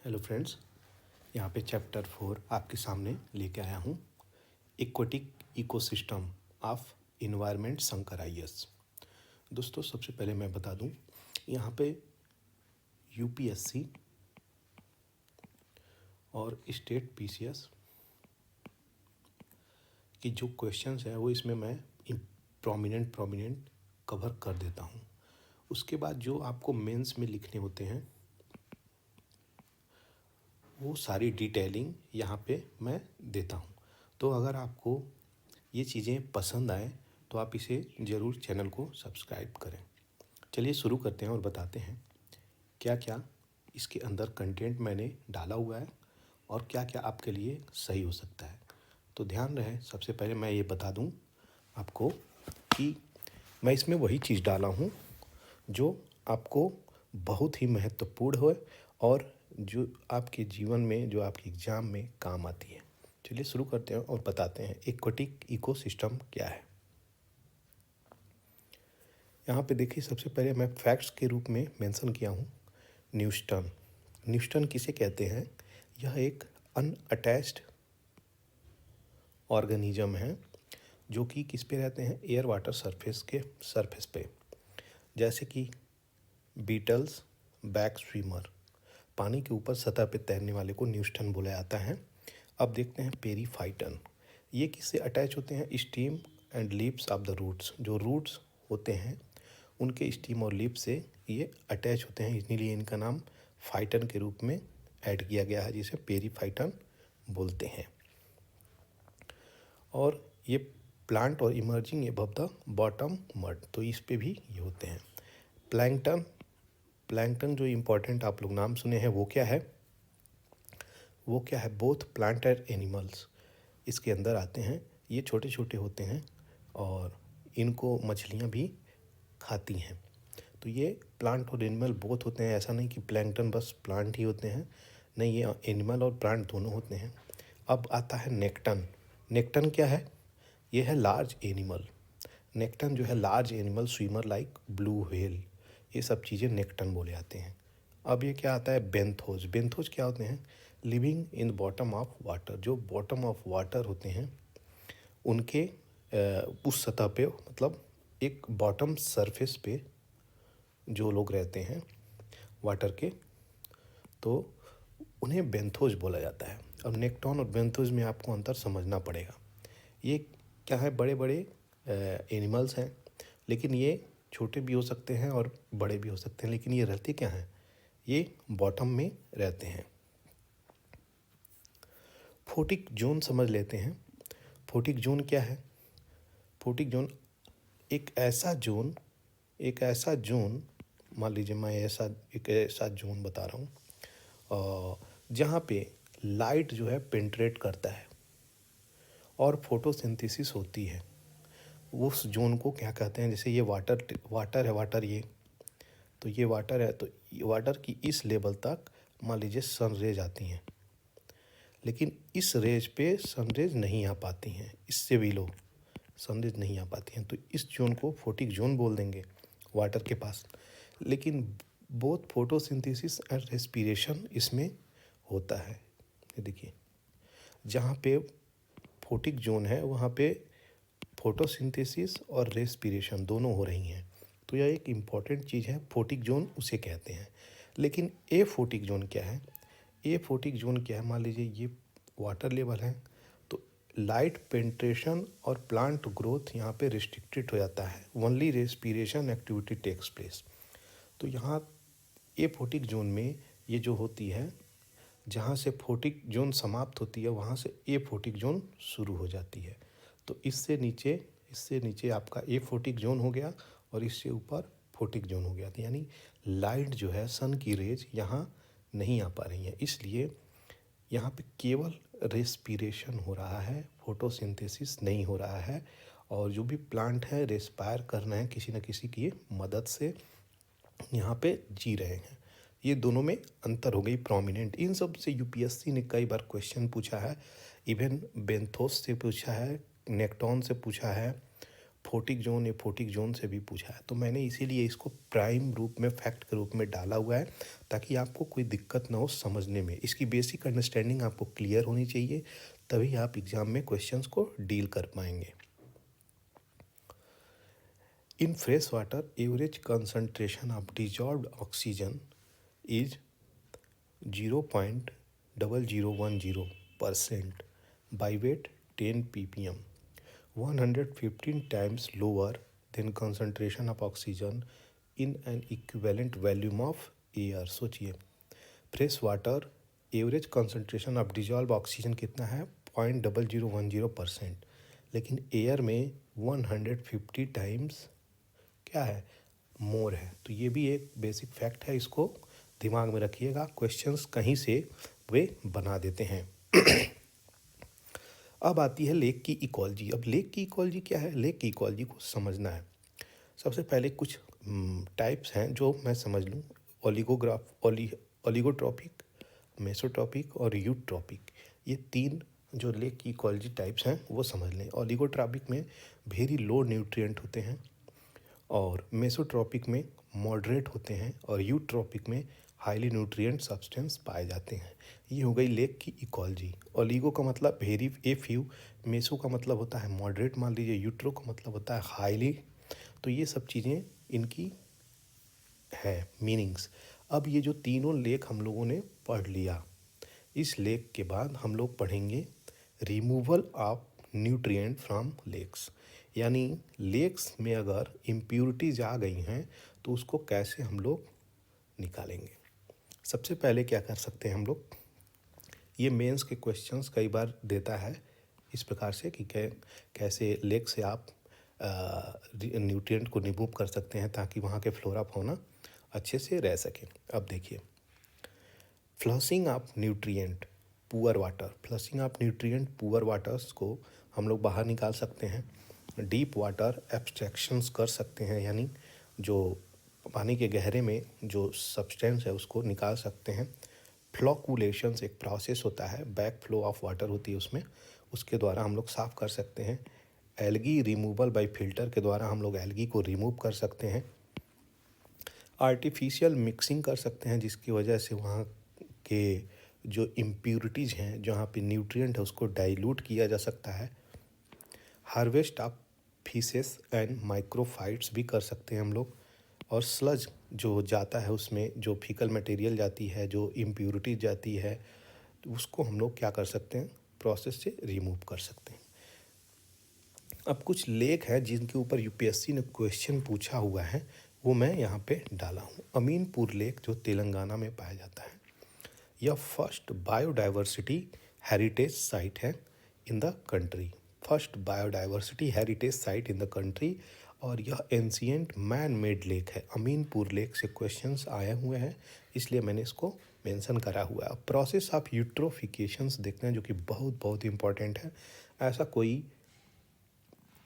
Hello friends, यहाँ पे chapter 4 आपके सामने लेके आया हूँ। Aquatic ecosystem of environment Shankar IAS. दोस्तों, सबसे पहले मैं बता दूँ, यहाँ पे यूपीएससी और स्टेट पीसीएस की जो क्वेश्चंस है वो इसमें मैं प्रोमिनेंट कवर कर देता हूँ। उसके बाद जो आपको मेंस में लिखने होते हैं वो सारी डिटेलिंग यहाँ पे मैं देता हूँ। तो अगर आपको ये चीज़ें पसंद आए तो आप इसे ज़रूर चैनल को सब्सक्राइब करें। चलिए शुरू करते हैं और बताते हैं क्या क्या इसके अंदर कंटेंट मैंने डाला हुआ है और क्या क्या आपके लिए सही हो सकता है। तो ध्यान रहे, सबसे पहले मैं ये बता दूं आपको कि मैं इसमें वही चीज़ डाला हूँ जो आपको बहुत ही महत्वपूर्ण हो और जो आपके जीवन में, जो आपके एग्ज़ाम में काम आती है। चलिए शुरू करते हैं और बताते हैं एक्वेटिक इकोसिस्टम क्या है। यहाँ पे देखिए, सबसे पहले मैं फैक्ट्स के रूप में मेंशन किया हूँ न्यूटन। न्यूटन किसे कहते हैं? यह एक अनअटैच्ड ऑर्गेनिज्म है जो कि किस पे रहते हैं? एयर वाटर सरफेस पे, जैसे कि बीटल्स, बैक स्विमर। पानी के ऊपर सतह पे तैरने वाले को न्यूटन बोला जाता है। अब देखते हैं पेरीफाइटन। ये किससे अटैच होते हैं? Stem and leaves of the roots. जो रूट्स होते हैं उनके स्टीम और लीफ से ये अटैच होते हैं, इसलिए इनका नाम फाइटन के रूप में ऐड किया गया है, जिसे पेरीफाइटन बोलते हैं। और ये प्लांट और emerging above the bottom mud, तो इस पे भी ये होते हैं। प्लैंकटन जो इम्पोर्टेंट आप लोग नाम सुने हैं वो क्या है? बोथ प्लांट एंड एनिमल्स इसके अंदर आते हैं। ये छोटे छोटे होते हैं और इनको मछलियाँ भी खाती हैं। तो ये प्लांट और एनिमल बोथ होते हैं। ऐसा नहीं कि प्लैंकटन बस प्लांट ही होते हैं, नहीं, ये एनिमल और प्लांट दोनों होते हैं। अब आता है नेक्टन। नेक्टन क्या है? ये है लार्ज एनिमल। नेक्टन जो है large animal swimmer like blue whale, ये सब चीज़ें नेक्टन बोले जाते हैं। अब ये क्या आता है? बेंथोज। बेंथोज क्या होते हैं? Living in bottom of water. जो बॉटम ऑफ वाटर होते हैं उनके उस सतह पे, मतलब एक बॉटम सरफेस पे जो लोग रहते हैं वाटर के, तो उन्हें बेंथोज बोला जाता है। अब नेक्टॉन और बेंथोज में आपको अंतर समझना पड़ेगा। ये क्या है? बड़े बड़े एनिमल्स हैं, लेकिन ये छोटे भी हो सकते हैं और बड़े भी हो सकते हैं, लेकिन ये रहते क्या हैं? ये बॉटम में रहते हैं। फोटिक जोन समझ लेते हैं। फोटिक जोन क्या है? फोटिक जोन एक ऐसा जोन, मान लीजिए मैं एक ऐसा जोन बता रहा हूँ जहाँ पे लाइट जो है पेंट्रेट करता है और फोटोसिंथेसिस होती है। उस जोन को क्या कहते हैं? जैसे ये वाटर है, ये तो ये वाटर है, तो वाटर की इस लेवल तक मान लीजिए सन रेज आती हैं, लेकिन इस रेज पे सन रेज नहीं आ पाती हैं, इससे भी लो सन रेज नहीं आ पाती हैं, तो इस जोन को फोटिक जोन बोल देंगे वाटर के पास। लेकिन बोथ फोटोसिंथेसिस एंड रेस्पिरेशन इसमें होता है। ये देखिए, जहाँ पे फोटिक जोन है वहाँ पे फोटोसिंथेसिस और रेस्पिरेशन दोनों हो रही हैं, तो यह एक इम्पॉर्टेंट चीज़ है। फोटिक जोन उसे कहते हैं। लेकिन ए फोटिक जोन क्या है? ए फोटिक जोन क्या है? मान लीजिए ये वाटर लेवल है, तो लाइट पेंट्रेशन और प्लांट ग्रोथ यहाँ पे रिस्ट्रिक्टेड हो जाता है। Only respiration activity takes place. तो यहाँ ए फोटिक जोन में ये जो होती है, जहाँ से फोटिक जोन समाप्त होती है वहाँ से ए फोटिक जोन शुरू हो जाती है। तो इससे नीचे आपका ए फोटिक जोन हो गया और इससे ऊपर फोटिक जोन हो गया। तो यानी लाइट जो है, सन की रेज यहाँ नहीं आ पा रही है, इसलिए यहाँ पे केवल रेस्पिरेशन हो रहा है, फोटोसिंथेसिस नहीं हो रहा है। और जो भी प्लांट है रेस्पायर कर रहे हैं किसी न किसी की मदद से, यहाँ पे जी रहे हैं। ये दोनों में अंतर हो गई प्रोमिनेंट। इन सब से यूपीएससी ने कई बार क्वेश्चन पूछा है। इवन बेंथोस से पूछा है, नेक्टॉन से पूछा है, फोटिक जोन, एफोटिक जोन से भी पूछा है, तो मैंने इसीलिए इसको प्राइम रूप में, फैक्ट के रूप में डाला हुआ है, ताकि आपको कोई दिक्कत ना हो समझने में। इसकी बेसिक अंडरस्टैंडिंग आपको क्लियर होनी चाहिए, तभी आप एग्जाम में क्वेश्चंस को डील कर पाएंगे। In fresh water, average concentration of dissolved oxygen is 0.0010% by weight 10 ppm, 115 times lower than concentration of oxygen in an equivalent volume of air। सोचिए, fresh water average concentration of dissolve oxygen कितना है, 0.0010%, लेकिन air में 150 times क्या है, मोर है। तो ये भी एक बेसिक फैक्ट है, इसको दिमाग में रखिएगा, क्वेश्चंस कहीं से वे बना देते हैं। अब आती है लेक की इकोलॉजी। अब लेक की इकोलॉजी क्या है, लेक की इकोलॉजी को समझना है। सबसे पहले कुछ टाइप्स हैं जो मैं समझ लूँ, ओलिगोट्रॉपिक, मेसोट्रॉपिक और यूट्रॉपिक। ये तीन जो लेक की इकोलॉजी टाइप्स हैं वो समझ लें। ओलिगोट्रॉपिक में वेरी लो न्यूट्रिएंट होते हैं, और मेसोट्रॉपिक में मॉडरेट होते हैं, और यूट्रॉपिक में हाईली न्यूट्रिएंट सब्सटेंस पाए जाते हैं। ये हो गई लेक की इकोलॉजी। ओलिगो का मतलब वेरी ए फ्यू, मेसो का मतलब होता है मॉडरेट मान लीजिए, यूट्रो का मतलब होता है हाईली। तो ये सब चीज़ें इनकी है मीनिंग्स। अब ये जो तीनों लेक हम लोगों ने पढ़ लिया, इस लेक के बाद हम लोग पढ़ेंगे removal of nutrient from lakes, यानी लेक्स में अगर इम्प्यूरिटीज आ गई हैं तो उसको कैसे हम लोग निकालेंगे। सबसे पहले क्या कर सकते हैं हम लोग, ये मेंस के क्वेश्चंस कई बार देता है इस प्रकार से कि कैसे लेक से आप न्यूट्रिएंट को रिमूव कर सकते हैं ताकि वहाँ के फ्लोरा फौना अच्छे से रह सकें। अब देखिए, flushing of nutrient poor water, flushing of nutrient poor waters को हम लोग बाहर निकाल सकते हैं। डीप वाटर एब्स्ट्रैक्शंस कर सकते हैं, यानी जो पानी के गहरे में जो सब्सटेंस है उसको निकाल सकते हैं। फ्लोकुलेशंस एक प्रोसेस होता है, बैक फ्लो ऑफ वाटर होती है उसमें, उसके द्वारा हम लोग साफ़ कर सकते हैं। एल्गी रिमूवल बाय फिल्टर के द्वारा हम लोग एल्गी को रिमूव कर सकते हैं। आर्टिफिशियल मिक्सिंग कर सकते हैं, जिसकी वजह से वहाँ के जो इम्प्यूरिटीज़ हैं, जहाँ पे न्यूट्रिएंट है, उसको डाइल्यूट किया जा सकता है। हार्वेस्ट ऑफ फिशेस एंड माइक्रोफाइट्स भी कर सकते हैं हम लोग। और स्लज जो जाता है, उसमें जो फीकल मटेरियल जाती है, जो इम्प्यूरिटीज जाती है, तो उसको हम लोग क्या कर सकते हैं, प्रोसेस से रिमूव कर सकते हैं। अब कुछ लेक है जिनके ऊपर यूपीएससी ने क्वेश्चन पूछा हुआ है, वो मैं यहाँ पे डाला हूँ। अमीनपुर लेक जो तेलंगाना में पाया जाता है, यह फर्स्ट बायोडाइवर्सिटी हेरिटेज साइट है in the country, first biodiversity heritage site in the country, और यह एंशिएंट मैन मेड लेक है। अमीनपुर लेक से क्वेश्चंस आए हुए हैं, इसलिए मैंने इसको मेंशन करा हुआ है। प्रोसेस ऑफ यूट्रोफिकेशंस देखते हैं, जो कि बहुत बहुत इंपॉर्टेंट है। ऐसा कोई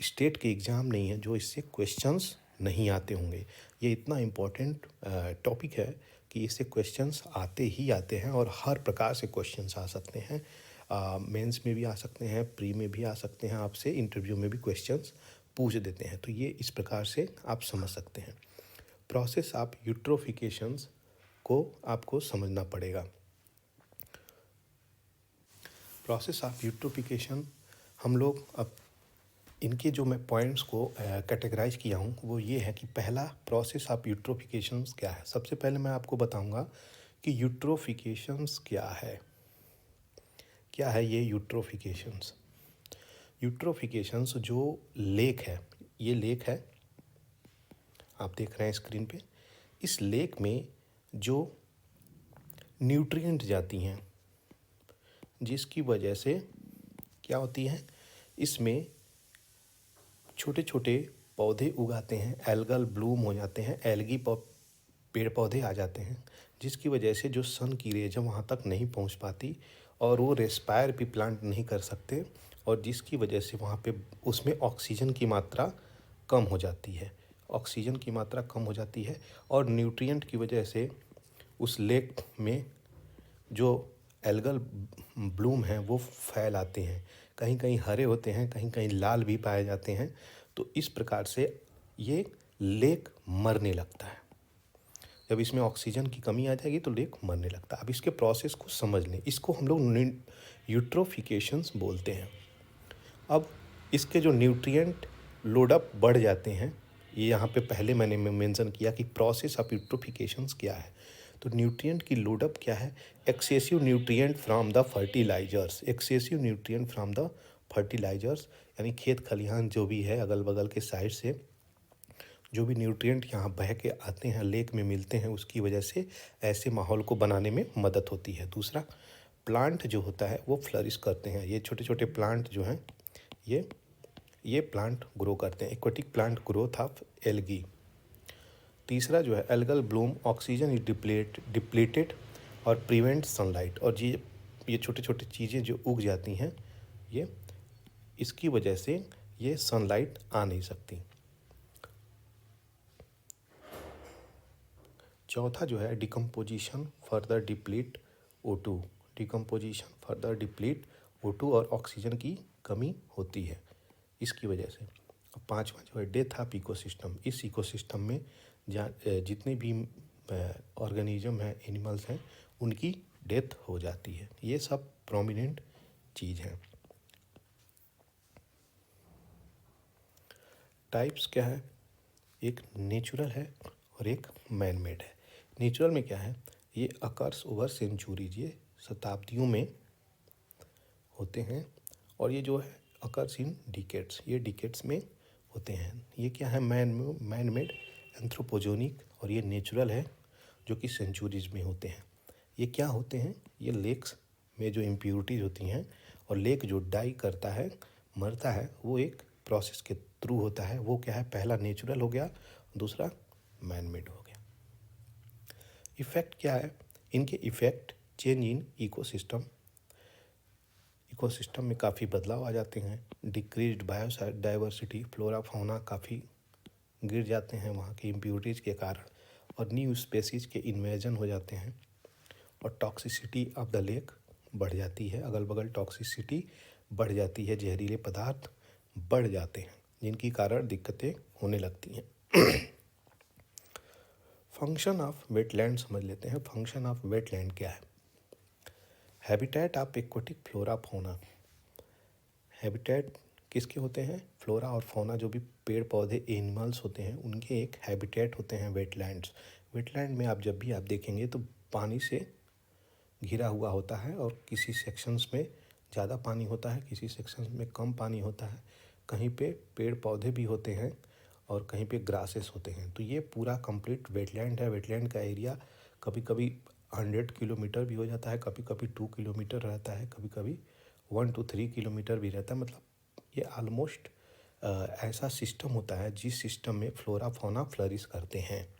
स्टेट के एग्ज़ाम नहीं है जो इससे क्वेश्चंस नहीं आते होंगे। ये इतना इम्पोर्टेंट टॉपिक है कि इससे क्वेश्चंस आते ही आते हैं, और हर प्रकार से क्वेश्चंस आ सकते हैं। मेंस में भी आ सकते हैं, प्री में भी आ सकते हैं, आपसे इंटरव्यू में भी क्वेश्चंस पूछ देते हैं। तो ये इस प्रकार से आप समझ सकते हैं। प्रोसेस ऑफ यूट्रोफिकेशंस को आपको समझना पड़ेगा। प्रोसेस ऑफ यूट्रोफिकेशन हम लोग अब इनके जो मैं पॉइंट्स को कैटेगराइज किया हूँ वो ये है कि पहला प्रोसेस ऑफ यूट्रोफिकेशंस क्या है। सबसे पहले मैं आपको बताऊँगा कि यूट्रोफिकेशंस क्या है। क्या है ये यूट्रोफिकेशंस? यूट्रोफिकेशंस जो लेक है, ये लेक है, आप देख रहे हैं स्क्रीन पे। इस लेक में जो न्यूट्रिएंट जाती हैं, जिसकी वजह से क्या होती है, इसमें छोटे छोटे पौधे उगाते हैं, एल्गल ब्लूम हो जाते हैं, एल्गी पेड़ पौधे आ जाते हैं, जिसकी वजह से जो सन की रेज है वहाँ तक नहीं पहुँच पाती, और वो रेस्पायर भी प्लांट नहीं कर सकते, और जिसकी वजह से वहाँ पे उसमें ऑक्सीजन की मात्रा कम हो जाती है। ऑक्सीजन की मात्रा कम हो जाती है, और न्यूट्रिएंट की वजह से उस लेक में जो एल्गल ब्लूम हैं वो फैल आते हैं। कहीं कहीं हरे होते हैं, कहीं कहीं लाल भी पाए जाते हैं। तो इस प्रकार से ये लेक मरने लगता है। जब इसमें ऑक्सीजन की कमी आ जाएगी तो लेक मरने लगता है। अब इसके प्रोसेस को समझ लें, इसको हम लोग यूट्रोफिकेशंस बोलते हैं। अब इसके जो न्यूट्रिएंट लोडअप बढ़ जाते हैं, ये यहाँ पे पहले मैंने मेंशन किया कि प्रोसेस ऑफ यूट्रोफिकेशंस क्या है। तो न्यूट्रिएंट की लोडअप क्या है? Excessive nutrient from the fertilisers, excessive nutrient from the fertilisers, यानी खेत खलिहान जो भी है अगल बगल के साइड से जो भी न्यूट्रिएंट यहाँ बह के आते हैं, लेक में मिलते हैं, उसकी वजह से ऐसे माहौल को बनाने में मदद होती है। दूसरा, प्लांट जो होता है वो फ्लरिश करते हैं। ये छोटे छोटे प्लांट जो हैं ये प्लांट ग्रो करते हैं। Aquatic plant growth of algae. तीसरा जो है algal Bloom, oxygen is depleted और प्रिवेंट सनलाइट। और ये छोटे छोटे चीज़ें जो उग जाती हैं, ये इसकी वजह से ये सनलाइट आ नहीं सकती। चौथा जो है decomposition further deplete O2, decomposition further deplete O2 और ऑक्सीजन की कमी होती है इसकी वजह से। और पांचवा जो है डेथ ऑफ इकोसिस्टम। इस इकोसिस्टम में जितने भी ऑर्गेनिज्म हैं, एनिमल्स हैं, उनकी डेथ हो जाती है। ये सब प्रोमिनेंट चीज़ हैं। टाइप्स क्या है? एक नेचुरल है और एक मैन मेड है। नेचुरल में क्या है? ये अकर्स ओवर सेंचुरीज, ये शताब्दियों में होते हैं। और ये जो है अकर्स इन डिकेट्स, ये डिकेट्स में होते हैं। ये क्या है? मैन मेड, एंथ्रोपोजेनिक, और ये नेचुरल है जो कि सेंचुरीज में होते हैं। ये क्या होते हैं? ये लेक्स में जो इम्प्योरिटीज होती हैं, और लेक जो डाई करता है, मरता है, वो एक प्रोसेस के थ्रू होता है। वो क्या है? पहला नेचुरल हो गया, दूसरा मैन मेड हो गया। इफ़ेक्ट क्या है? इनके effect change in ecosystem, ecosystem में काफ़ी बदलाव आ जाते हैं। डिक्रीज्ड बायोडाइवर्सिटी, फ्लोरा फाउना काफ़ी गिर जाते हैं वहाँ की इम्प्योरिटीज़ के कारण, और न्यू स्पेसीज के इन्वेजन हो जाते हैं। और टॉक्सिसिटी ऑफ द लेक बढ़ जाती है, अगल बगल टॉक्सिसिटी बढ़ जाती है, जहरीले पदार्थ बढ़ जाते हैं, जिनकी कारण दिक्कतें होने लगती हैं। फंक्शन ऑफ वेटलैंड समझ लेते हैं। फंक्शन ऑफ वेटलैंड क्या है? Habitat of aquatic flora fauna. Habitat किसके होते हैं? फ्लोरा और फौना, जो भी पेड़ पौधे एनिमल्स होते हैं, उनके एक हैबिटेट होते हैं वेटलैंड्स। वेटलैंड में आप जब भी आप देखेंगे तो पानी से घिरा हुआ होता है, और किसी सेक्शंस में ज़्यादा पानी होता है, किसी सेक्शंस में कम पानी होता है। कहीं पे पेड़ पौधे भी होते हैं और कहीं पे ग्रासेस होते हैं। तो ये पूरा कंप्लीट वेटलैंड है। वेटलैंड का एरिया कभी कभी 100 किलोमीटर भी हो जाता है, कभी कभी 2 किलोमीटर रहता है, कभी कभी 1 to 3 किलोमीटर भी रहता है। मतलब ये ऑलमोस्ट ऐसा सिस्टम होता है जिस सिस्टम में फ्लोरा फौना फ्लरिश करते हैं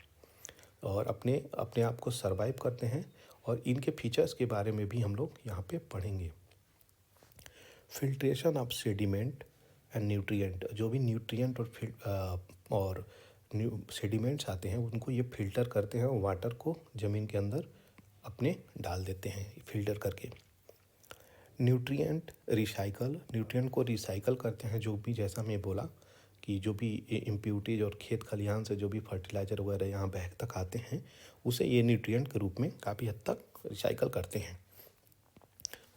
और अपने अपने आप को सरवाइव करते हैं। और इनके फीचर्स के बारे में भी हम लोग यहाँ पे पढ़ेंगे। Filtration of sediment and nutrient, जो भी न्यूट्रिएंट और सेडिमेंट्स आते हैं उनको ये फिल्टर करते हैं, और वाटर को ज़मीन के अंदर अपने डाल देते हैं फिल्टर करके। न्यूट्रिएंट रिसाइकल, न्यूट्रिएंट को रिसाइकल करते हैं, जो भी जैसा मैं बोला कि जो भी इम्प्योरिटीज और खेत खलिहान से जो भी फर्टिलाइज़र वगैरह यहाँ बह तक आते हैं, उसे ये न्यूट्रिएंट के रूप में काफ़ी हद तक रिसाइकल करते हैं।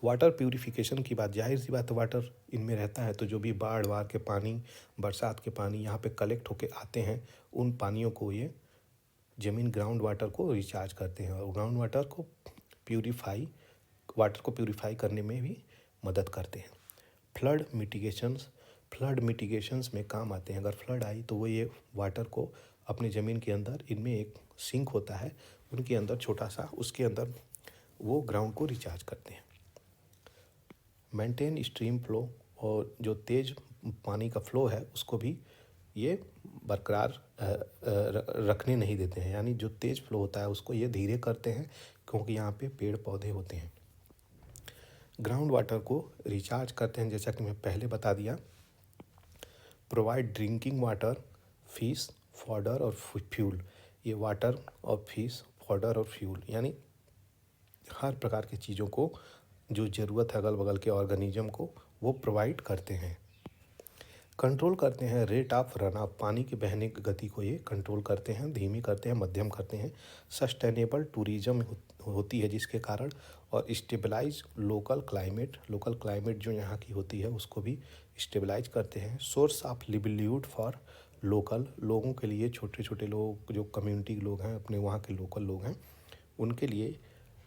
वाटर प्यूरिफिकेशन की बात, जाहिर सी बात है, वाटर इनमें रहता है, तो जो भी बाढ़ वार के पानी, बरसात के पानी यहाँ पे कलेक्ट होके आते हैं, उन पानियों को ये ज़मीन ग्राउंड वाटर को रिचार्ज करते हैं, और ग्राउंड वाटर को प्यूरिफाई करने में भी मदद करते हैं। फ्लड मिटिगेशंस में काम आते हैं। अगर फ्लड आई तो वो ये वाटर को अपने ज़मीन के अंदर, इनमें एक सिंक होता है उनके अंदर छोटा सा, उसके अंदर वो ग्राउंड को रिचार्ज करते हैं। मेंटेन स्ट्रीम फ्लो, और जो तेज़ पानी का फ्लो है उसको भी ये बरकरार रखने नहीं देते हैं, यानी जो तेज़ फ्लो होता है उसको ये धीरे करते हैं, क्योंकि यहाँ पे पेड़ पौधे होते हैं। ग्राउंड वाटर को रिचार्ज करते हैं, जैसा कि मैं पहले बता दिया। Provide drinking water, fish, fodder और फ्यूल। ये वाटर और फिश, फॉडर और फ्यूल, यानी हर प्रकार की चीज़ों को जो ज़रूरत है अगल बगल के ऑर्गेनिज्म को, वो प्रोवाइड करते हैं। कंट्रोल करते हैं रेट ऑफ रन ऑफ, पानी के बहने की गति को ये कंट्रोल करते हैं, धीमी करते हैं, मध्यम करते हैं। सस्टेनेबल टूरिज्म होती है जिसके कारण, और स्टेबलाइज लोकल क्लाइमेट जो यहाँ की होती है उसको भी स्टेबलाइज करते हैं। Source of livelihood for local, लोगों के लिए, छोटे छोटे लोग जो कम्युनिटी के लोग हैं, अपने वहाँ के लोकल लोग हैं, उनके लिए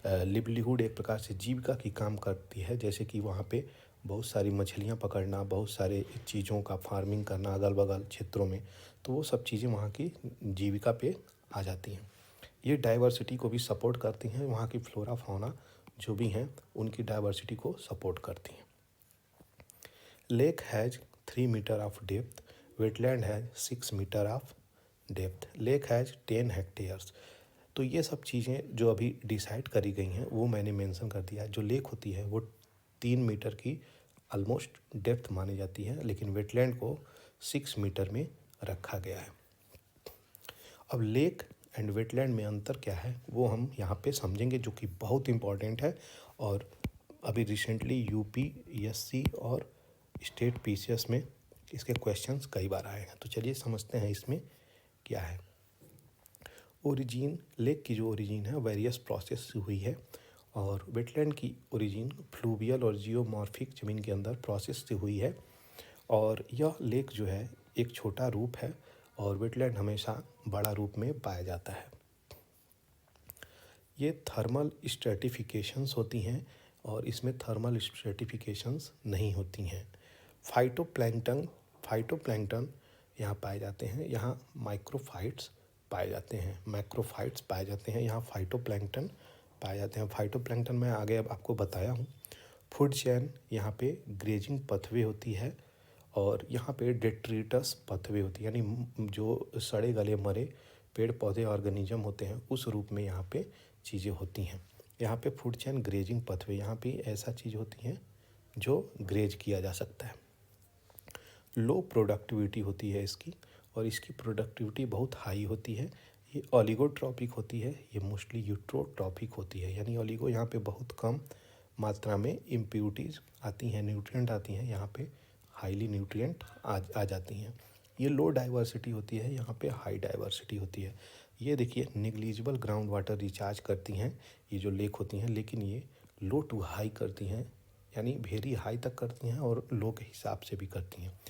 लिवलीहुड एक प्रकार से जीविका की काम करती है। जैसे कि वहाँ पे बहुत सारी मछलियाँ पकड़ना, बहुत सारे चीज़ों का फार्मिंग करना अगल बगल क्षेत्रों में, तो वो सब चीज़ें वहाँ की जीविका पे आ जाती हैं। ये डाइवर्सिटी को भी सपोर्ट करती हैं, वहाँ की फ्लोरा फाउना जो भी हैं उनकी डाइवर्सिटी को सपोर्ट करती हैं। Lake has 3 metre of depth, wetland has 6 metre of depth, lake has 10 hectares. तो ये सब चीज़ें जो अभी डिसाइड करी गई हैं वो मैंने मेंशन कर दिया। जो लेक होती है वो 3 मीटर की ऑलमोस्ट डेप्थ मानी जाती है, लेकिन वेटलैंड को 6 मीटर में रखा गया है। अब लेक एंड वेटलैंड में अंतर क्या है वो हम यहाँ पे समझेंगे, जो कि बहुत इम्पॉर्टेंट है। और अभी रिसेंटली यूपीएससी और स्टेट पीसीएस में इसके क्वेश्चंस कई बार आए हैं। तो चलिए समझते हैं इसमें क्या है। ओरिजिन, लेक की जो ओरिजिन है वेरियस प्रोसेस से हुई है, और वेटलैंड की ओरिजिन फ्लूवियल और जियोमॉर्फिक ज़मीन के अंदर प्रोसेस से हुई है। और यह लेक जो है एक छोटा रूप है, और वेटलैंड हमेशा बड़ा रूप में पाया जाता है। ये थर्मल स्ट्रेटिफिकेशंस होती हैं, और इसमें थर्मल स्ट्रेटिफिकेशंस नहीं होती हैं। फाइटोप्लैंक्टन यहाँ पाए जाते हैं, यहाँ मैक्रोफाइट्स पाए जाते हैं, मैक्रोफाइट्स पाए जाते हैं, यहाँ फाइटोप्लैंक्टन पाए जाते हैं। फाइटोप्लैंक्टन मैं आगे अब आपको बताया हूँ। फूड चैन, यहाँ पे ग्रेजिंग पथवे होती है, और यहाँ पे डेट्रिटस पथवे होती है, यानी जो सड़े गले मरे पेड़ पौधे ऑर्गेनिज्म होते हैं उस रूप में यहाँ पे चीज़ें होती हैं। यहाँ पे फूड चैन ग्रेजिंग पथवे, यहाँ पे ऐसा चीज़ होती हैं जो ग्रेज किया जा सकता है। लो प्रोडक्टिविटी होती है इसकी, और इसकी प्रोडक्टिविटी बहुत हाई होती है। ये ओलिगोट्रॉपिक होती है, ये मोस्टली यूट्रोट्रॉपिक होती है, यानी ओलिगो यहाँ पे बहुत कम मात्रा में इम्प्यूरिटीज़ आती हैं, न्यूट्रिएंट आती हैं, यहाँ पे हाईली न्यूट्रिएंट आ जाती हैं। ये लो डाइवर्सिटी होती है, यहाँ पे हाई डाइवर्सिटी होती है। ये देखिए निग्लिजिबल ग्राउंड वाटर रिचार्ज करती हैं ये जो लेक होती हैं, लेकिन ये लो टू हाई करती हैं, यानी वेरी हाई तक करती हैं और लो के हिसाब से भी करती हैं।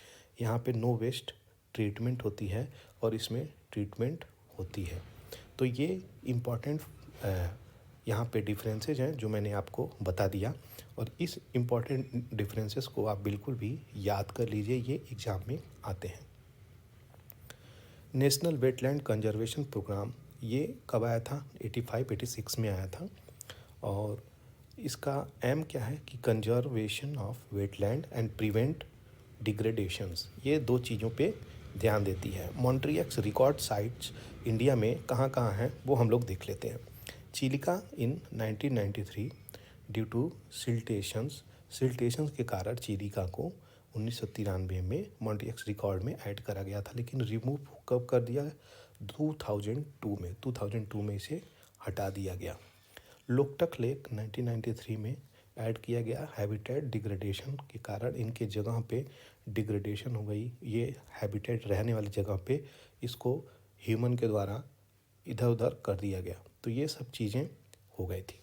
यहाँ पे नो वेस्ट ट्रीटमेंट होती है, और इसमें ट्रीटमेंट होती है। तो ये इम्पॉर्टेंट यहाँ पे डिफरेंसेस हैं जो मैंने आपको बता दिया, और इस इम्पॉर्टेंट डिफरेंसेस को आप बिल्कुल भी याद कर लीजिए, ये एग्ज़ाम में आते हैं। नेशनल वेटलैंड कंजर्वेशन प्रोग्राम ये कब आया था? 85-86 में आया था, और इसका एम क्या है कि conservation of wetland and prevent डिग्रेडेशंस, ये दो चीज़ों पे ध्यान देती है। मॉन्ट्रियक्स रिकॉर्ड साइट्स इंडिया में कहाँ कहाँ हैं वो हम लोग देख लेते हैं। चिलिका इन 1993 ड्यू टू सिल्टेशंस के कारण चिलिका को 1993 में मॉन्ट्रियक्स रिकॉर्ड में ऐड करा गया था, लेकिन रिमूव कब कर दिया? 2002 में इसे हटा दिया गया। लोकटक लेक 1993 में ऐड किया गया, हैबिटेट डिग्रेडेशन के कारण इनके जगह पे डिग्रेडेशन हो गई। ये हैबिटेट रहने वाली जगह पे इसको ह्यूमन के द्वारा इधर उधर कर दिया गया, तो ये सब चीज़ें हो गई थी।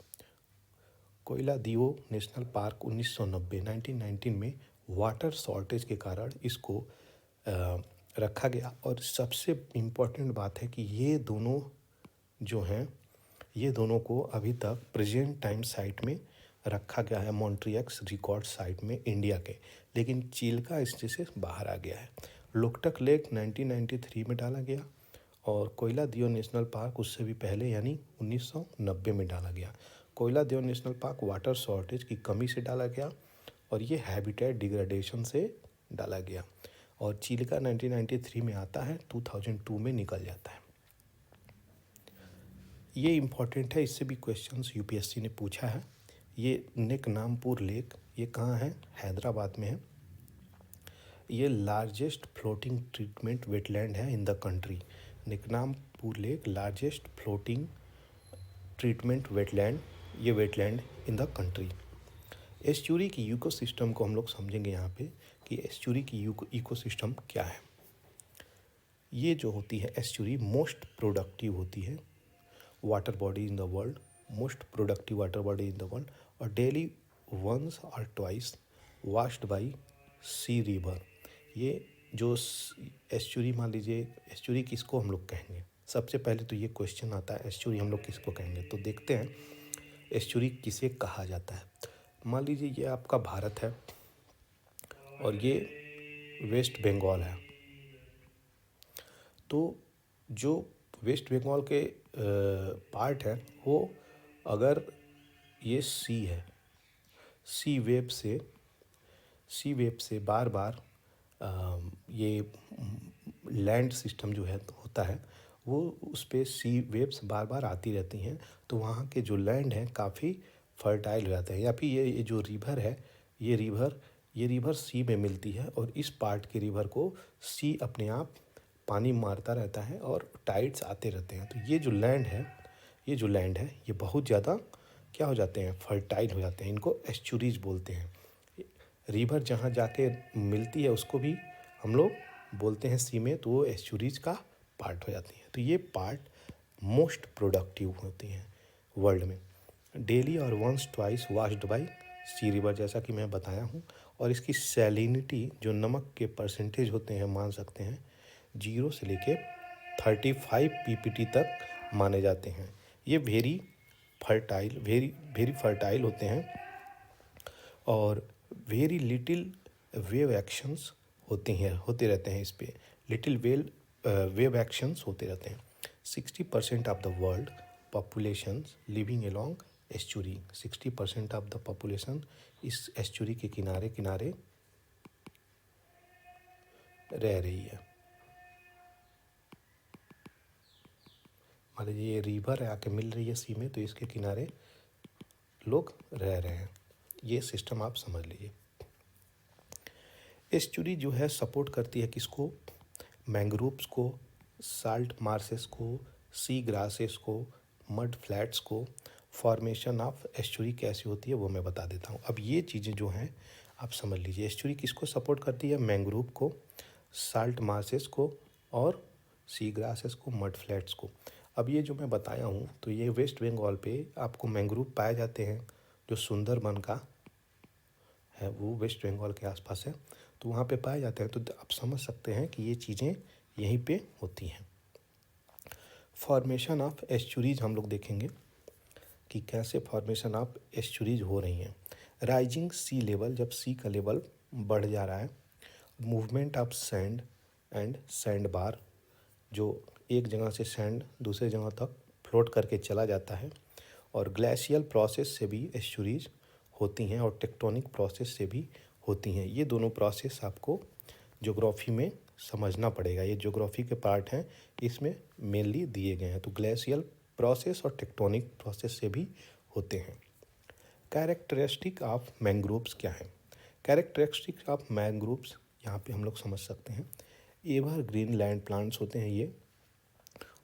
कोयला दियो नेशनल पार्क 1919 में वाटर शॉर्टेज के कारण इसको रखा गया। और सबसे इम्पोर्टेंट बात है कि ये दोनों जो हैं, ये दोनों को अभी तक प्रेजेंट टाइम साइट में रखा गया है, मॉन्ट्रियक्स रिकॉर्ड साइट में इंडिया के, लेकिन चिल्का इससे से बाहर आ गया है। लोकटक लेक 1993 में डाला गया, और कोयला दियो नेशनल पार्क उससे भी पहले यानी 1990 में डाला गया। कोयला दियो नेशनल पार्क वाटर शॉर्टेज की कमी से डाला गया, और ये हैबिटेट डिग्रेडेशन से डाला गया। और चिल्का 1993 में आता है, 2002 में निकल जाता है। ये इम्पॉर्टेंट है, इससे भी क्वेश्चंस यूपीएससी ने पूछा है। ये नेकनामपुर लेक, ये कहाँ है? हैदराबाद में है। ये लार्जेस्ट फ्लोटिंग ट्रीटमेंट वेटलैंड है in the country. Neknampur lake largest floating treatment wetland, ये wetland in the country. Estuary की इकोसिस्टम को हम लोग समझेंगे यहाँ पे कि एस्चुरी की इकोसिस्टम क्या है। ये जो होती है एस्चुरी मोस्ट प्रोडक्टिव होती है water body in the world, most productive water body in the world, और डेली वंस और twice washed by sea river. ये जो एस्चुरी, मान लीजिए एस्चुरी किसको हम लोग कहेंगे, सबसे पहले तो ये क्वेश्चन आता है एस्चुरी हम लोग किसको कहेंगे। तो देखते हैं एस्चुरी किसे कहा जाता है। मान लीजिए ये आपका भारत है और ये वेस्ट बंगाल है। तो जो वेस्ट बंगाल के पार्ट है वो, अगर ये सी है, सी वेब से बार बार ये लैंड सिस्टम जो है होता है वो उस पर सी वेव्स बार बार आती रहती हैं। तो वहाँ के जो लैंड है काफ़ी फर्टाइल हो जाते हैं। या फिर ये जो रिवर है, ये रिवर सी में मिलती है और इस पार्ट के रिवर को सी अपने आप पानी मारता रहता है और टाइड्स आते रहते हैं। तो ये जो लैंड है ये बहुत ज़्यादा क्या हो जाते हैं, फर्टाइल हो जाते हैं। इनको एस्चुरीज बोलते हैं। रिवर जहाँ जाके मिलती है उसको भी हम लोग बोलते हैं सी में, तो वो एस्चुरीज का पार्ट हो जाती हैं। तो ये पार्ट मोस्ट प्रोडक्टिव होती हैं वर्ल्ड में। डेली और once twice washed by sea river, जैसा कि मैं बताया हूँ। और इसकी सैलिनिटी, जो नमक के परसेंटेज होते हैं, मान सकते हैं 0 से लेके 35 पीपीटी तक माने जाते हैं। ये वेरी फर्टाइल होते हैं और वेरी लिटिल वेव एक्शंस होते रहते हैं इस पे। लिटिल वेव एक्शंस होते रहते हैं। 60% of the world population living along estuary, 60% of the population इस एस्चुरी के किनारे किनारे रह रही है। मान लीजिए ये रिवर है, आके मिल रही है सी में, तो इसके किनारे लोग रह रहे हैं। ये सिस्टम आप समझ लीजिए। एस्चुरी जो है सपोर्ट करती है किसको, मैंग्रोव्स को, साल्ट मार्सेस को, सी ग्रासेस को, मड फ्लैट्स को। फॉर्मेशन ऑफ एस्चुरी कैसी होती है वो मैं बता देता हूँ। अब ये चीज़ें जो हैं आप समझ लीजिए। एस्चुरी किसको सपोर्ट करती है, मैंग्रोव को, साल्ट मार्सेस को और सी ग्रासेस को, मड फ्लैट्स को। अब ये जो मैं बताया हूँ तो ये वेस्ट बंगाल पे आपको मैंग्रोव पाए जाते हैं। जो सुंदरबन का है वो वेस्ट बंगाल के आसपास है, तो वहाँ पे पाए जाते हैं। तो आप समझ सकते हैं कि ये चीज़ें यहीं पे होती हैं। फॉर्मेशन ऑफ एस्चुरीज हम लोग देखेंगे कि कैसे फॉर्मेशन ऑफ एस्चुरीज हो रही हैं। राइजिंग सी लेवल, जब सी का लेवल बढ़ जा रहा है। Movement of sand and sand bar, जो एक जगह से सैंड दूसरे जगह तक फ्लोट करके चला जाता है। और ग्लेशियल प्रोसेस से भी एस्चुरीज होती हैं और टेक्टोनिक प्रोसेस से भी होती हैं। ये दोनों प्रोसेस आपको ज्योग्राफी में समझना पड़ेगा। ये ज्योग्राफी के पार्ट हैं, इसमें मेनली दिए गए हैं। तो ग्लेशियल प्रोसेस और टेक्टोनिक प्रोसेस से भी होते हैं। कैरेक्टरिस्टिक ऑफ मैंग्रोव्स क्या है। कैरेक्टरिस्टिक ऑफ मैंग्रोव्स यहाँ पे हम लोग समझ सकते हैं। एवर ग्रीन लैंड प्लांट्स होते हैं ये,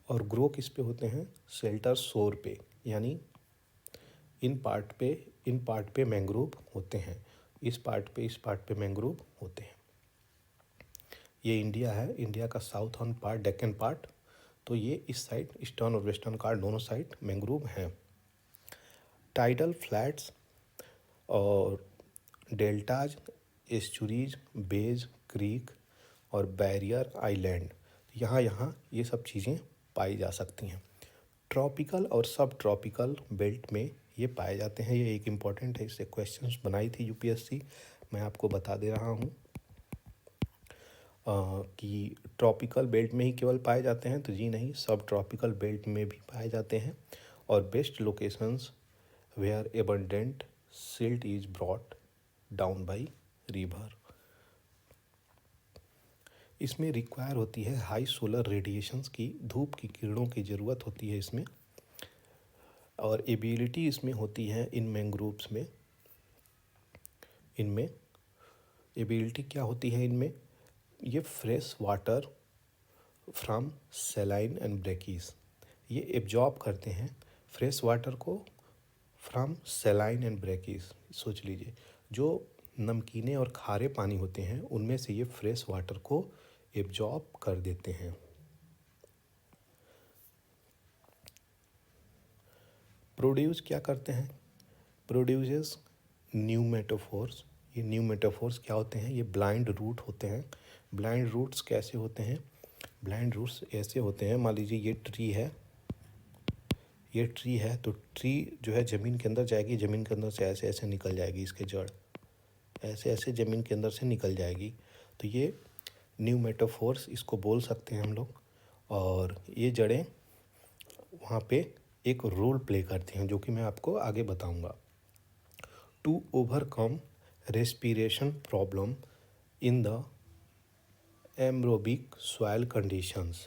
और ग्रो किस पे होते हैं, शेल्टर शोर पे, यानी इन पार्ट पे मैंग्रोव होते हैं। इस पार्ट पे मैंग्रोव होते हैं। ये इंडिया है, इंडिया का साउथर्न पार्ट, डेक्कन पार्ट, तो ये इस साइड ईस्टर्न और वेस्टर्न घाट दोनों साइड मैंग्रोव हैं। टाइडल फ्लैट्स और डेल्टाज, एस्चुरीज, बेज, क्रीक और बैरियर आइलैंड, यहाँ ये सब चीज़ें पाई जा सकती हैं। ट्रॉपिकल और सब ट्रॉपिकल बेल्ट में ये पाए जाते हैं। ये एक इम्पॉर्टेंट है, इससे क्वेश्चंस बनाई थी यूपीएससी, मैं आपको बता दे रहा हूँ कि ट्रॉपिकल बेल्ट में ही केवल पाए जाते हैं, तो जी नहीं, सब ट्रॉपिकल बेल्ट में भी पाए जाते हैं। और best locations where abundant silt is brought down by river. इसमें रिक्वायर होती है हाई सोलर रेडिएशंस की, धूप की किरणों की ज़रूरत होती है इसमें। और एबिलिटी इसमें होती है इन मैंग्रोव्स में, इनमें एबिलिटी क्या होती है इनमें, ये fresh water from saline and brackish, ये एब्जॉर्ब करते हैं फ्रेश वाटर को फ्रॉम सेलाइन एंड ब्रैकिस। सोच लीजिए, जो नमकीने और खारे पानी होते हैं उनमें से ये फ्रेश वाटर को एब्जॉर्ब कर देते हैं। प्रोड्यूस क्या करते हैं? Produces pneumatophores. ये न्यू मेटाफोर्स क्या होते हैं? ये ब्लाइंड रूट होते हैं। ब्लाइंड रूट्स कैसे होते हैं? ब्लाइंड रूट्स ऐसे होते हैं, मान लीजिए ये ट्री है, ये ट्री है, तो ट्री जो है ज़मीन के अंदर जाएगी, ज़मीन के अंदर से ऐसे ऐसे निकल जाएगी, इसके जड़ ऐसे ऐसे ज़मीन के अंदर से निकल जाएगी। तो ये न्यू मेटाफोर्स इसको बोल सकते हैं हम लोग। और ये जड़ें वहाँ पे एक रोल प्ले करती हैं, जो कि मैं आपको आगे बताऊँगा। To overcome respiration problem in the anaerobic soil conditions.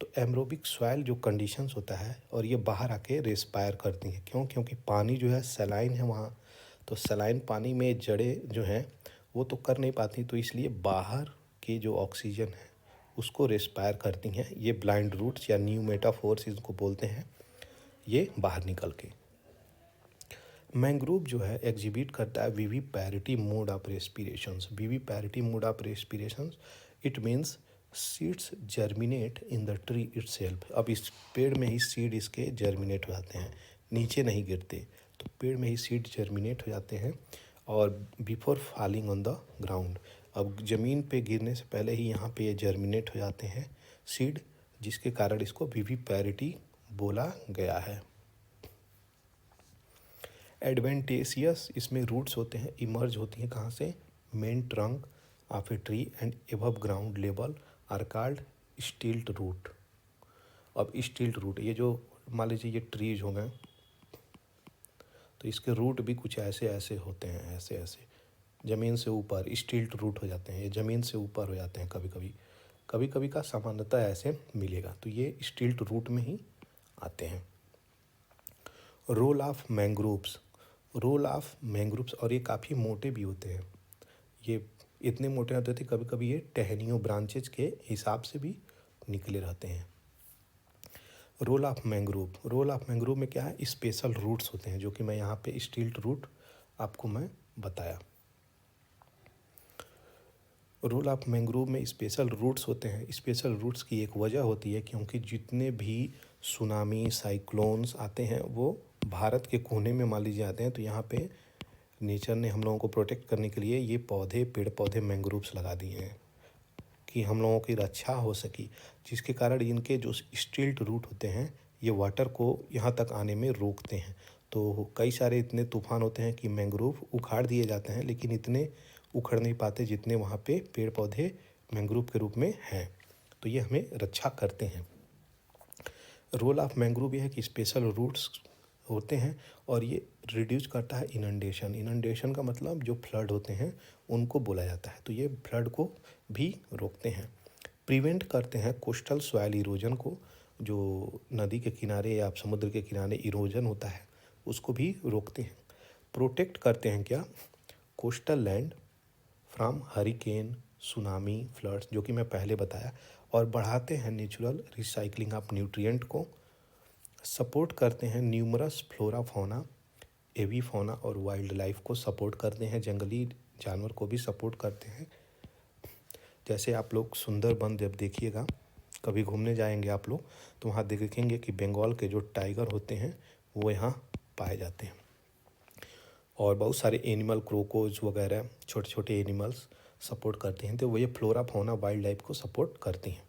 तो एम्ब्रोबिक सॉइल जो कंडीशंस होता है, और ये बाहर आके रेस्पायर करती हैं। क्यों? क्योंकि पानी जो है सलाइन है वहाँ, तो सलाइन पानी में जड़ें जो हैं वो तो कर नहीं पाती, तो इसलिए बाहर की जो ऑक्सीजन है उसको रेस्पायर करती हैं। ये ब्लाइंड रूट्स या न्यू मेटाफोर्स इनको बोलते हैं, ये बाहर निकल के। मैंग्रोव जो है एग्जिबिट करता है viviparity mode of respirations. Viviparity mode of respirations it means seeds germinate in the tree itself. अब इस पेड़ में ही सीड इसके जर्मिनेट हो जाते हैं, नीचे नहीं गिरते, तो पेड़ में ही सीड जर्मिनेट हो जाते हैं और before falling on the ground. अब ज़मीन पे गिरने से पहले ही यहाँ पे ये जर्मिनेट हो जाते हैं सीड, जिसके कारण इसको विवी पैरिटी बोला गया है। एडवेंटेशियस इसमें रूट्स होते हैं, इमर्ज होती हैं कहाँ से? Main trunk of a tree and above ground level are called stilt root. अब स्टिल्ट रूट, ये जो मान लीजिए ये ट्रीज हो गए, तो इसके रूट भी कुछ ऐसे ऐसे होते हैं, ऐसे ऐसे ज़मीन से ऊपर स्टिल्ट रूट हो जाते हैं। ये ज़मीन से ऊपर हो जाते हैं, कभी कभी का सामान्यतः ऐसे मिलेगा, तो ये स्टिल्ट रूट में ही आते हैं। Role of mangroves. Role of mangroves, और ये काफ़ी मोटे भी होते हैं। ये इतने मोटे होते थे, कभी कभी ये टहनियों ब्रांचेज के हिसाब से भी निकले रहते हैं। Role of mangrove. Role of mangrove में क्या है? स्पेशल रूट्स होते हैं, जो कि मैं यहाँ पे स्टिल्ट रूट आपको मैं बताया। रोल ऑफ मैंग्रोव में स्पेशल रूट्स होते हैं। स्पेशल रूट्स की एक वजह होती है, क्योंकि जितने भी सुनामी साइक्लोन्स आते हैं वो भारत के कोने में मान लीजिए आते हैं, तो यहाँ पे नेचर ने हम लोगों को प्रोटेक्ट करने के लिए ये पेड़ पौधे मैंग्रोव्स लगा दिए हैं कि हम लोगों की रक्षा हो सकी, जिसके कारण इनके जो स्टिल्ट रूट होते हैं ये वाटर को यहाँ तक आने में रोकते हैं। तो कई सारे इतने तूफान होते हैं कि मैंग्रोव उखाड़ दिए जाते हैं, लेकिन इतने उखड़ नहीं पाते जितने वहाँ पे पेड़ पौधे मैंग्रोव के रूप में हैं, तो ये हमें रक्षा करते हैं। रोल ऑफ मैंग्रोव ये है कि स्पेशल रूट्स होते हैं और ये रिड्यूस करता है इनंडेशन। इनंडेशन का मतलब जो फ्लड होते हैं उनको बोला जाता है, तो ये फ्लड को भी रोकते हैं। प्रिवेंट करते हैं कोस्टल सॉइल इरोजन को, जो नदी के किनारे या समुद्र के किनारे इरोजन होता है उसको भी रोकते हैं। प्रोटेक्ट करते हैं क्या? Coastal land from hurricane tsunami floods, जो कि मैं पहले बताया, और बढ़ाते हैं नेचुरल रिसाइकलिंग ऑफ न्यूट्रिएंट को। सपोर्ट करते हैं न्यूमरस फ्लोरा फौना, एवी फौना और वाइल्ड लाइफ को सपोर्ट करते हैं, जंगली जानवर को भी सपोर्ट करते हैं। जैसे आप लोग सुंदरबन जब देखिएगा, कभी घूमने जाएंगे आप लोग, तो वहाँ देखेंगे कि बंगाल के जो टाइगर होते हैं वो यहाँ पाए जाते हैं, और बहुत सारे एनिमल क्रोकोज वगैरह छोटे छोटे एनिमल्स सपोर्ट करते हैं, तो वो ये फ्लोरा फौना वाइल्ड लाइफ को सपोर्ट करती हैं।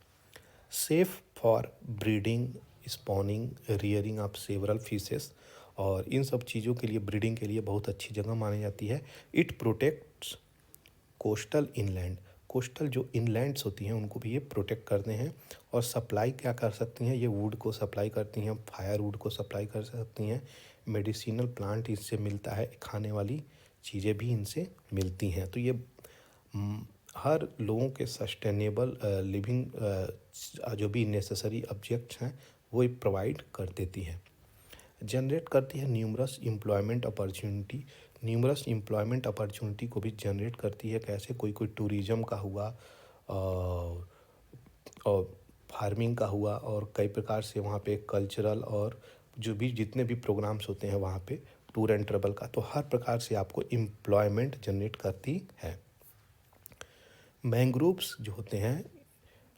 Safe for breeding spawning rearing of several fishes, और इन सब चीज़ों के लिए ब्रीडिंग के लिए बहुत अच्छी जगह मानी जाती है। It protects coastal inland, coastal जो इनलैंड्स होती हैं उनको भी ये प्रोटेक्ट करते हैं। और सप्लाई क्या कर सकती हैं? ये वुड को सप्लाई करती हैं, फायरवुड को सप्लाई कर सकती हैं, मेडिसिनल प्लांट इससे मिलता है, खाने वाली चीज़ें भी इनसे मिलती हैं। तो ये हर लोगों के सस्टेनेबल लिविंग जो भी नेसेसरी ऑब्जेक्ट्स हैं वो प्रोवाइड कर देती है। जनरेट करती है numerous employment opportunity, numerous employment opportunity को भी जनरेट करती है। कैसे? कोई टूरिज़्म का हुआ और फार्मिंग का हुआ, और कई प्रकार से वहाँ पे कल्चरल और जो भी जितने भी प्रोग्राम्स होते हैं वहाँ पे टूर एंड ट्रेवल का, तो हर प्रकार से आपको एम्प्लॉयमेंट जनरेट करती है। मैंग्रोव्स जो होते हैं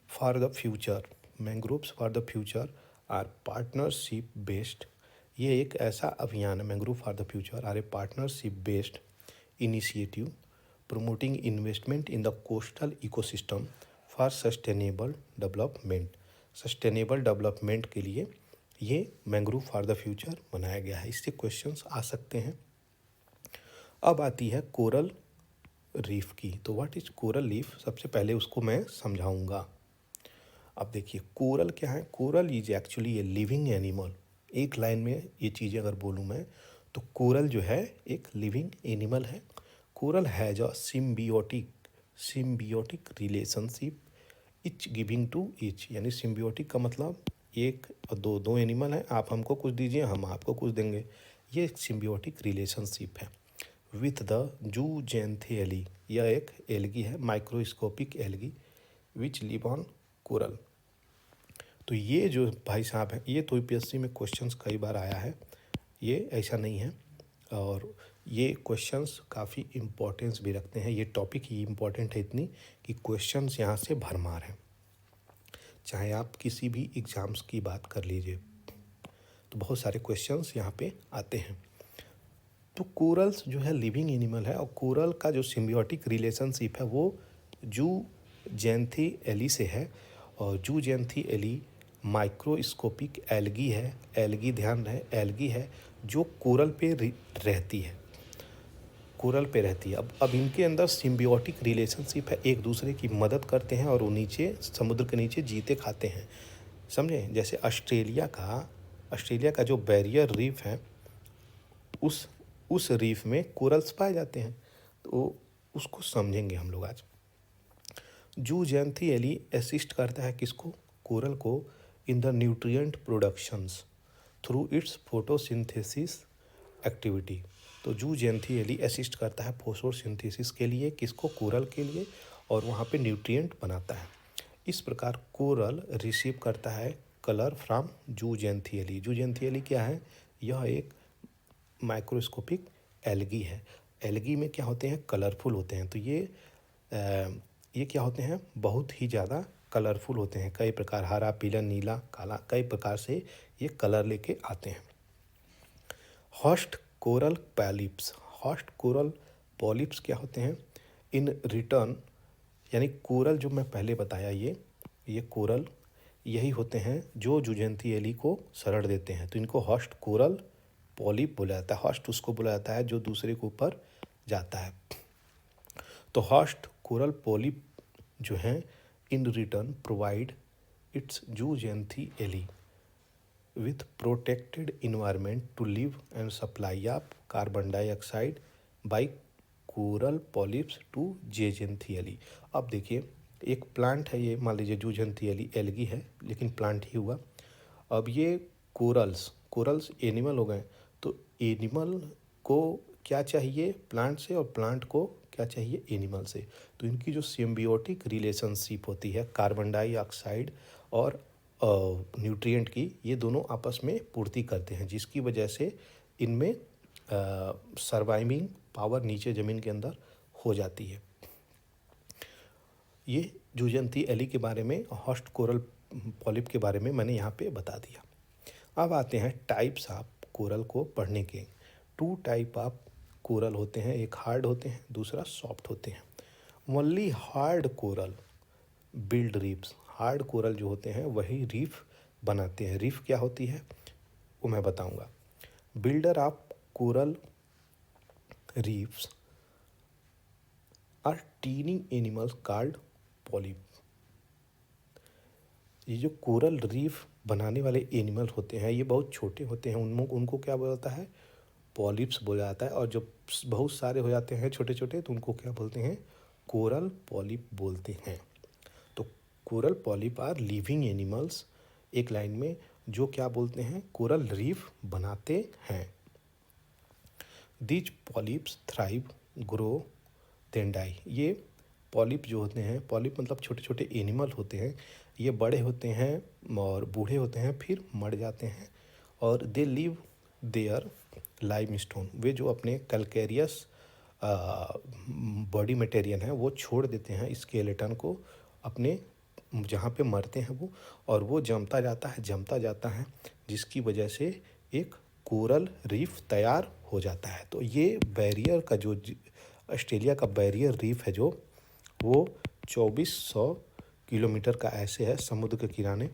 for the future, mangroves for the future are partnership based, ये एक ऐसा अभियान है, mangrove for the future are a partnership based initiative promoting investment in the coastal ecosystem for sustainable development। Sustainable development के लिए ये मैंग्रोव फॉर द फ्यूचर बनाया गया है। इससे क्वेश्चंस आ सकते हैं। अब आती है कोरल रीफ की। तो व्हाट इज कोरल रीफ, सबसे पहले उसको मैं समझाऊंगा। अब देखिए कोरल क्या है। Coral is actually a living animal. एक लाइन में ये चीज़ें अगर बोलूँ मैं तो कोरल जो है एक लिविंग एनिमल है। Coral has a symbiotic relationship each giving to each, यानी सिम्बियोटिक का मतलब एक और दो एनिमल हैं, आप हमको कुछ दीजिए हम आपको कुछ देंगे, ये एक सिम्बियोटिक रिलेशनशिप है। विथ द जूजेंथियली, यह एक एल्गी है, microscopic algae which live on coral. तो ये जो भाई साहब हैं, ये तो यूपीएससी में क्वेश्चंस कई बार आया है, ये ऐसा नहीं है, और ये क्वेश्चंस काफ़ी इम्पोर्टेंस भी रखते हैं। ये टॉपिक ही इम्पोर्टेंट है इतनी कि क्वेश्चंस यहाँ से भरमार हैं। चाहे आप किसी भी एग्ज़ाम्स की बात कर लीजिए तो बहुत सारे क्वेश्चंस यहाँ पे आते हैं। तो कोरल्स जो है लिविंग एनिमल है, और कोरल का जो सिम्बियोटिक रिलेशनशिप है वो जूजेंथियली से है। और जूजेंथियली माइक्रोस्कोपिक एल्गी है, एल्गी ध्यान रहे एल्गी है जो कोरल पे रहती है, कोरल पे रहती है। अब इनके अंदर सिम्बियोटिक रिलेशनशिप है, एक दूसरे की मदद करते हैं और वो नीचे समुद्र के नीचे जीते खाते हैं, समझे। जैसे ऑस्ट्रेलिया का जो बैरियर रीफ है उस रीफ में कोरल्स पाए जाते हैं, तो उसको समझेंगे हम लोग आज। जूजेंथियली असिस्ट करता है किसको, कोरल को, in the nutrient productions through it's photosynthesis activity. तो जूजेंथियली असिस्ट करता है फोटोसिंथेसिस के लिए, किसको, कोरल के लिए, और वहाँ पे न्यूट्रिएंट बनाता है। इस प्रकार कोरल रिसीव करता है कलर फ्रॉम जूजेंथियली। जूजेंथियली क्या है, यह एक माइक्रोस्कोपिक एल्गी है। एल्गी में क्या होते हैं, कलरफुल होते हैं। तो ये क्या होते हैं, बहुत ही ज़्यादा कलरफुल होते हैं, कई प्रकार, हरा पीला नीला काला, कई प्रकार से ये कलर लेके आते हैं। Host coral polyps, host coral polyps क्या होते हैं, इन रिटर्न, यानी कोरल जो मैं पहले बताया ये कोरल यही होते हैं जो जूजेंथियली को शरण देते हैं, तो इनको होस्ट कोरल पॉलिप बोला जाता है। होस्ट उसको बोला जाता है जो दूसरे के ऊपर जाता है। तो होस्ट कोरल पॉलिप जो हैं in return provide its zooxanthellae with protected environment to live and supply of carbon dioxide by coral polyps to जूजेंथियली। अब देखिए एक प्लांट है ये, मान लीजिए जूजेंथियली एल्गी है लेकिन प्लांट ही हुआ। अब ये कोरल्स एनिमल हो गए, तो एनिमल को क्या चाहिए प्लांट से, और प्लांट को क्या चाहिए एनिमल से। तो इनकी जो सिम्बियोटिक रिलेशनशिप होती है कार्बन डाइऑक्साइड और न्यूट्रिएंट की, ये दोनों आपस में पूर्ति करते हैं, जिसकी वजह से इनमें सर्वाइविंग पावर नीचे ज़मीन के अंदर हो जाती है। ये जूजेंथियली के बारे में, होस्ट कोरल पॉलिप के बारे में मैंने यहाँ पे बता दिया। अब आते हैं टाइप्स ऑफ कोरल को पढ़ने के। 2 टाइप ऑफ कोरल होते हैं, एक हार्ड होते हैं, दूसरा सॉफ्ट होते हैं। Only hard coral build reefs, hard coral जो होते हैं वही रीफ बनाते हैं। रीफ क्या होती है वो मैं बताऊंगा। Builder of coral reefs are tiny animals called polyp. ये जो कोरल रीफ बनाने वाले एनिमल होते हैं ये बहुत छोटे होते हैं, उनको क्या बोला जाता है, पॉलिप्स बोला जाता है। और जब बहुत सारे हो जाते हैं छोटे छोटे तो उनको क्या बोलते हैं, कोरल पॉलिप बोलते हैं। तो coral polyp are living animals, एक लाइन में, जो क्या बोलते हैं, कोरल रीफ बनाते हैं। These polyps thrive grow then die. ये पॉलिप जो होते हैं, पॉलिप मतलब छोटे छोटे एनिमल होते हैं, ये बड़े होते हैं और बूढ़े होते हैं फिर मर जाते हैं। और दे लिव देयर लाइमस्टोन, वे जो अपने कैलकेरियस बॉडी मटेरियल हैं वो छोड़ देते हैं स्केलेटन को अपने जहाँ पे मरते हैं वो, और वो जमता जाता है जिसकी वजह से एक कोरल रीफ तैयार हो जाता है। तो ये बैरियर का जो ऑस्ट्रेलिया का बैरियर रीफ है जो, वो 2400 किलोमीटर का ऐसे है समुद्र के किनारे,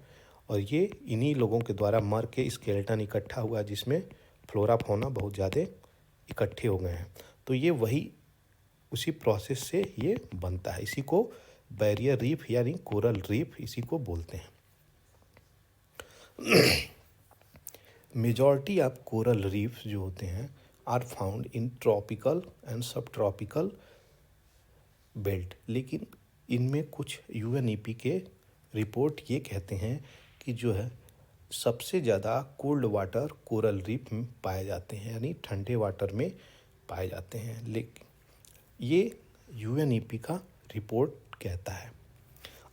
और ये इन्हीं लोगों के द्वारा मर के स्केलेटन इकट्ठा हुआ जिसमें फ्लोरा फौना बहुत ज़्यादा इकट्ठे हो गए हैं। तो ये वही उसी प्रोसेस से ये बनता है, इसी को बैरियर रीफ यानी कोरल रीफ इसी को बोलते हैं। मेजॉरिटी ऑफ कोरल रीफ जो होते हैं are found in tropical and subtropical belt, लेकिन इनमें कुछ यूएनईपी के रिपोर्ट ये कहते हैं कि जो है सबसे ज़्यादा कोल्ड वाटर कोरल रीफ में पाए जाते हैं, यानी ठंडे वाटर में पाए जाते हैं। लेकिन ये यूएनईपी का रिपोर्ट कहता है।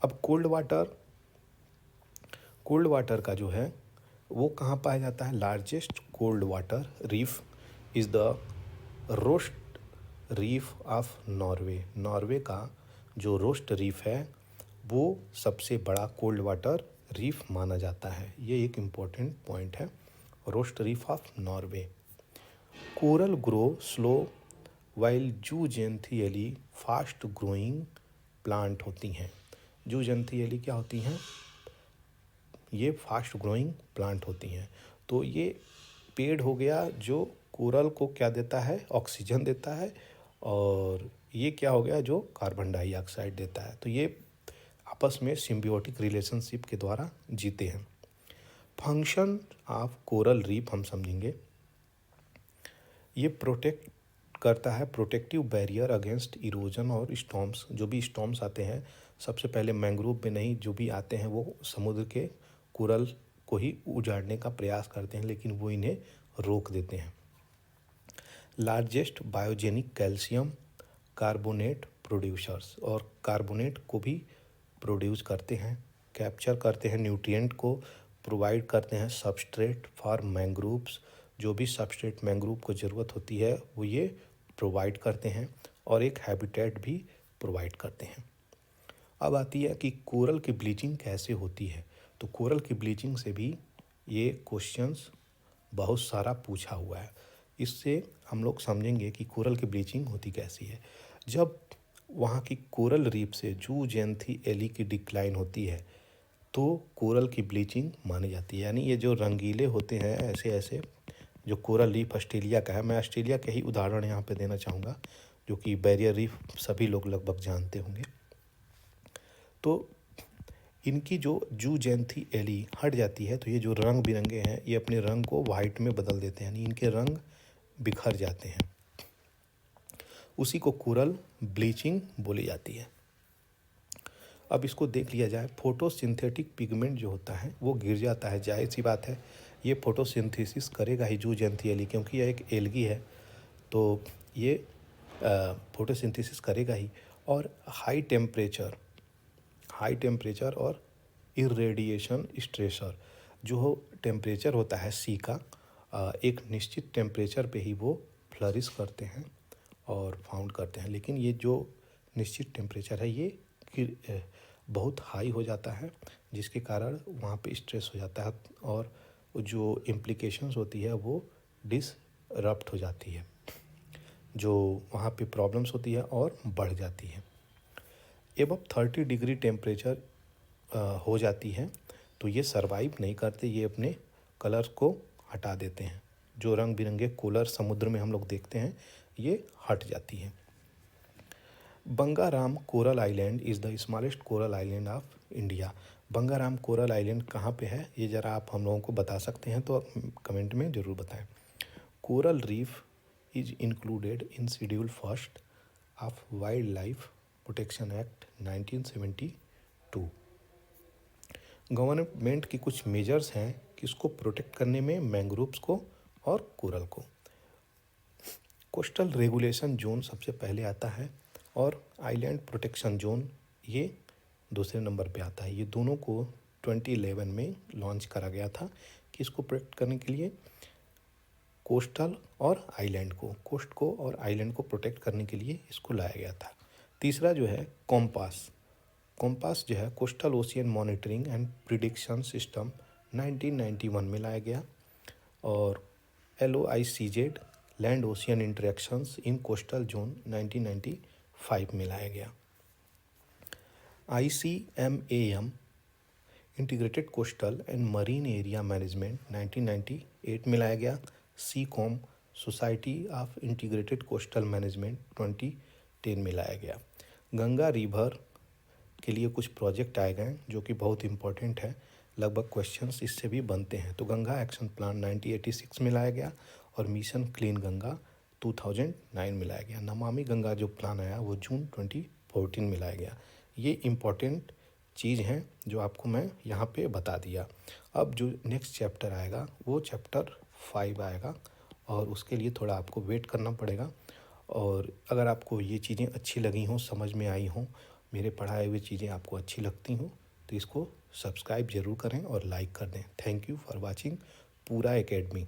अब कोल्ड वाटर का जो है वो कहाँ पाया जाता है? Largest cold water reef is the roast reef of Norway. Norway का जो रोस्ट रीफ है वो सबसे बड़ा कोल्ड वाटर रीफ माना जाता है। ये एक इम्पोर्टेंट पॉइंट है, Rost reef of Norway. Coral grow slow while zooxanthellae fast growing plant होती हैं। जूजेंथियली क्या होती हैं? ये फास्ट ग्रोइंग प्लांट होती हैं। तो ये पेड़ हो गया जो कोरल को क्या देता है? ऑक्सीजन देता है, और ये क्या हो गया? जो कार्बन डाइऑक्साइड देता है। तो ये आपस में सिम्बियोटिक रिलेशनशिप के द्वारा जीते हैं। फंक्शन ऑफ कोरल रीफ हम समझेंगे। ये प्रोटेक्ट करता है, प्रोटेक्टिव बैरियर अगेंस्ट इरोजन और स्टॉर्म्स। जो भी स्टॉर्म्स आते हैं, सबसे पहले मैंग्रोव में नहीं, जो भी आते हैं वो समुद्र के कोरल को ही उजाड़ने का प्रयास करते हैं, लेकिन वो इन्हें रोक देते हैं। Largest biogenic calcium carbonate producers, और कार्बोनेट को भी प्रोड्यूस करते हैं, कैप्चर करते हैं, न्यूट्रिएंट को प्रोवाइड करते हैं। सबस्ट्रेट फॉर मैंग्रोव्स, जो भी सबस्ट्रेट मैंग्रोव को ज़रूरत होती है वो ये प्रोवाइड करते हैं, और एक हैबिटेट भी प्रोवाइड करते हैं। अब आती है कि कोरल की ब्लीचिंग कैसे होती है। तो कोरल की ब्लीचिंग से भी ये क्वेश्चंस बहुत सारा पूछा हुआ है। इससे हम लोग समझेंगे कि कोरल की ब्लीचिंग होती कैसी है। जब वहाँ की कोरल रीफ से जूजेंथियली की डिक्लाइन होती है तो कोरल की ब्लीचिंग मानी जाती है। यानी ये जो रंगीले होते हैं ऐसे ऐसे, जो कोरल रीफ ऑस्ट्रेलिया का है, मैं ऑस्ट्रेलिया के ही उदाहरण यहाँ पे देना चाहूँगा, जो कि बैरियर रीफ सभी लोग लगभग जानते होंगे। तो इनकी जो जूजेंथियली हट जाती है तो ये जो रंग बिरंगे हैं ये अपने रंग को वाइट में बदल देते हैं, यानी इनके रंग बिखर जाते हैं। उसी को कोरल ब्लीचिंग बोली जाती है। अब इसको देख लिया जाए, फोटोसिंथेटिक पिगमेंट जो होता है वो गिर जाता है, जाहिर सी बात है ये फोटोसिंथेसिस करेगा ही जूजेंथियली, क्योंकि यह एक एल्गी है तो ये फोटोसिंथेसिस करेगा ही। और हाई टेम्परेचर और इरेडिएशन स्ट्रेसर, जो टेम्परेचर होता है सी का, एक निश्चित टेम्परेचर पे ही वो फ्लरिश करते हैं और फाउंड करते हैं। लेकिन ये जो निश्चित टेम्परेचर है ये बहुत हाई हो जाता है, जिसके कारण वहाँ पे स्ट्रेस हो जाता है और जो इम्प्लीकेशंस होती है वो डिसरप्ट हो जाती है, जो वहाँ पे प्रॉब्लम्स होती है और बढ़ जाती है। एबव 30 डिग्री टेम्परेचर हो जाती है तो ये सरवाइव नहीं करते, ये अपने कलर्स को हटा देते हैं। जो रंग बिरंगे कलर समुद्र में हम लोग देखते हैं ये हट जाती है। Bangaram coral island is the smallest coral island of India. Bangaram coral island कहाँ पे है ये ज़रा आप हम लोगों को बता सकते हैं तो कमेंट में ज़रूर बताएं। Coral reef is included in schedule first of wild life protection act 1972। Government की कुछ मेजर्स हैं किसको प्रोटेक्ट करने में, मैंग्रोव्स को और कोरल को। कोस्टल रेगुलेशन जोन सबसे पहले आता है और आइलैंड प्रोटेक्शन जोन ये दूसरे नंबर पे आता है। ये दोनों को 2011 में लॉन्च करा गया था कि इसको प्रोटेक्ट करने के लिए कोस्टल और आइलैंड को, कोस्ट को और आइलैंड को प्रोटेक्ट करने के लिए इसको लाया गया था। तीसरा जो है कॉम्पास, कॉम्पास जो है coastal ocean monitoring and prediction system 1991 में लाया गया। और LOICZ लैंड ओशियन इंटरेक्शंस इन कोस्टल जोन 1995 में लाया गया। ICMAM integrated coastal and marine area management 1998 में लाया गया। CCOM society of integrated coastal management 2010 में लाया गया। गंगा रिवर के लिए कुछ प्रोजेक्ट आए गए जो कि बहुत इंपॉर्टेंट है, लगभग क्वेश्चंस इससे भी बनते हैं। तो गंगा एक्शन प्लान 1986 में लाया गया और मिशन क्लीन गंगा 2009 में लाया गया। नमामि गंगा जो प्लान आया वो जून 2014 में लाया गया। ये इम्पोर्टेंट चीज़ हैं जो आपको मैं यहाँ पे बता दिया। अब जो नेक्स्ट चैप्टर आएगा वो चैप्टर 5 आएगा और उसके लिए थोड़ा आपको वेट करना पड़ेगा। और अगर आपको ये चीज़ें अच्छी लगी हों, समझ में आई हों, मेरे पढ़ाए हुए चीज़ें आपको अच्छी लगती हों, तो इसको सब्सक्राइब ज़रूर करें और लाइक कर दें। थैंक यू फॉर वाचिंग पूरा एकेडमी।